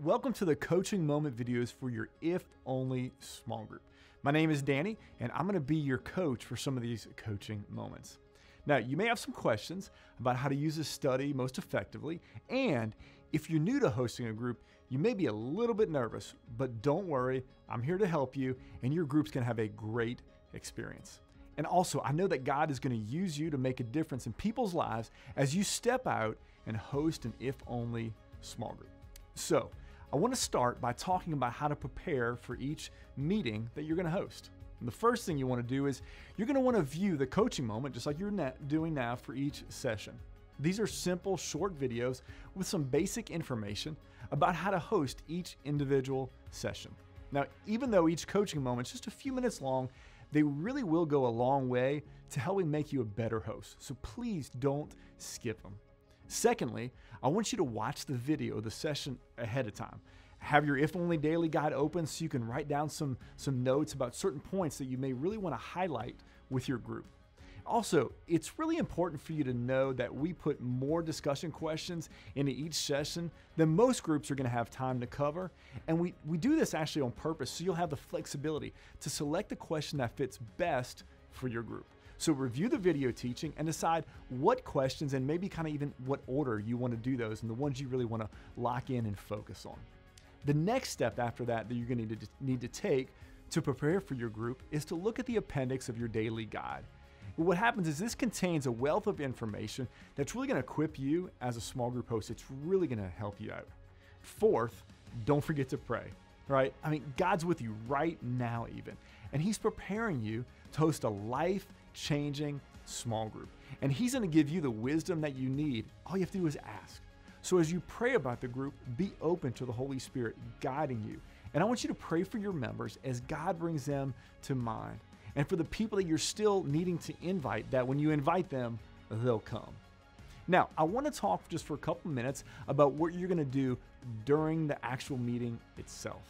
Welcome to the coaching moment videos for your If Only small group. My name is Danny, and I'm going to be your coach for some of these coaching moments. Now, you may have some questions about how to use this study most effectively, and if you're new to hosting a group, you may be a little bit nervous, but don't worry, I'm here to help you, and your group's going to have a great experience. And also, I know that God is going to use you to make a difference in people's lives as you step out and host an If Only small group. So, I want to start by talking about how to prepare for each meeting that you're going to host. And the first thing you want to do is you're going to want to view the coaching moment just like you're doing now for each session. These are simple, short videos with some basic information about how to host each individual session. Now, even though each coaching moment is just a few minutes long, they really will go a long way to helping make you a better host. So please don't skip them. Secondly, I want you to watch the video of the session ahead of time. Have your If Only Daily Guide open so you can write down some notes about certain points that you may really want to highlight with your group. Also, it's really important for you to know that we put more discussion questions into each session than most groups are going to have time to cover. And we do this actually on purpose so you'll have the flexibility to select the question that fits best for your group. So review the video teaching and decide what questions and maybe kind of even what order you want to do those and the ones you really want to lock in and focus on. The next step after that you're going to need to take to prepare for your group is to look at the appendix of your daily guide. What happens is this contains a wealth of information that's really going to equip you as a small group host. It's really going to help you out. Fourth, don't forget to pray, right? I mean, God's with you right now even, and He's preparing you to host a life-changing small group. And He's going to give you the wisdom that you need. All you have to do is ask. So as you pray about the group, be open to the Holy Spirit guiding you. And I want you to pray for your members as God brings them to mind. And for the people that you're still needing to invite, that when you invite them, they'll come. Now, I want to talk just for a couple minutes about what you're going to do during the actual meeting itself.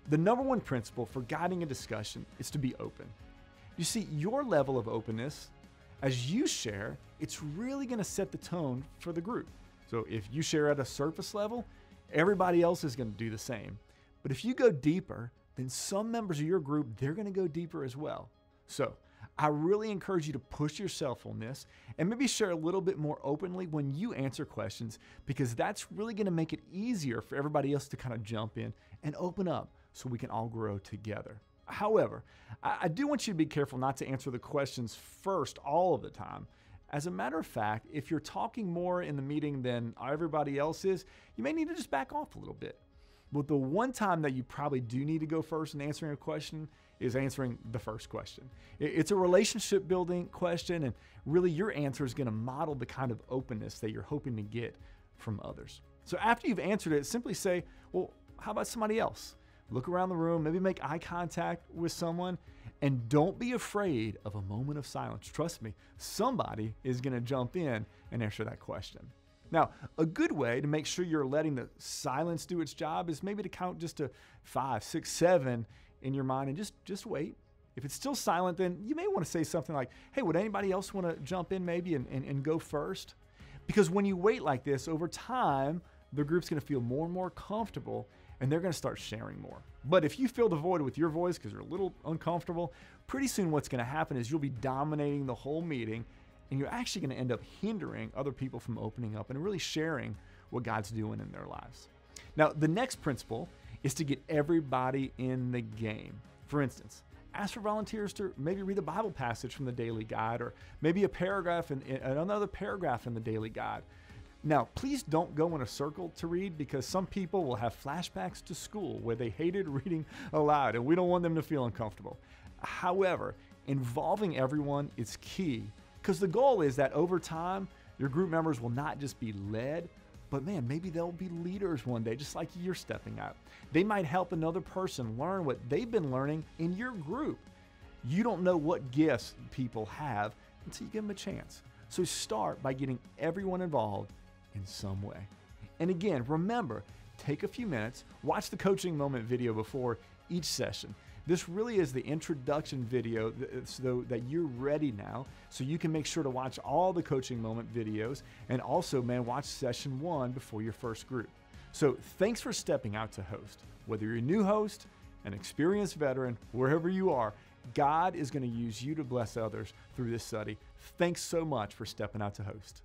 The number one principle for guiding a discussion is to be open. You see, your level of openness, as you share, it's really going to set the tone for the group. So if you share at a surface level, everybody else is going to do the same. But if you go deeper, then some members of your group, they're going to go deeper as well. So I really encourage you to push yourself on this and maybe share a little bit more openly when you answer questions, because that's really going to make it easier for everybody else to kind of jump in and open up so we can all grow together. However, I do want you to be careful not to answer the questions first all of the time. As a matter of fact, if you're talking more in the meeting than everybody else is, you may need to just back off a little bit. But the one time that you probably do need to go first in answering a question is answering the first question. It's a relationship building question, and really your answer is going to model the kind of openness that you're hoping to get from others. So after you've answered it, simply say, well, how about somebody else? Look around the room, maybe make eye contact with someone, and don't be afraid of a moment of silence. Trust me, somebody is going to jump in and answer that question. Now, a good way to make sure you're letting the silence do its job is maybe to count just to 5, 6, 7 in your mind and just wait. If it's still silent, then you may want to say something like, hey, would anybody else want to jump in maybe and go first? Because when you wait like this, over time, the group's going to feel more and more comfortable and they're going to start sharing more. But if you fill the void with your voice because you're a little uncomfortable, pretty soon what's going to happen is you'll be dominating the whole meeting, and you're actually going to end up hindering other people from opening up and really sharing what God's doing in their lives. Now, the next principle is to get everybody in the game. For instance, ask for volunteers to maybe read a Bible passage from the daily guide, or maybe a paragraph in another paragraph in the daily guide. Now, please don't go in a circle to read, because some people will have flashbacks to school where they hated reading aloud, and we don't want them to feel uncomfortable. However, involving everyone is key, because the goal is that over time, your group members will not just be led, but man, maybe they'll be leaders one day, just like you're stepping out. They might help another person learn what they've been learning in your group. You don't know what gifts people have until you give them a chance. So start by getting everyone involved in some way. And again, remember, take a few minutes, watch the coaching moment video before each session. This really is the introduction video so that you're ready now, so you can make sure to watch all the coaching moment videos, and also, man, watch session 1 before your first group. So thanks for stepping out to host. Whether you're a new host, an experienced veteran, wherever you are, God is going to use you to bless others through this study. Thanks so much for stepping out to host.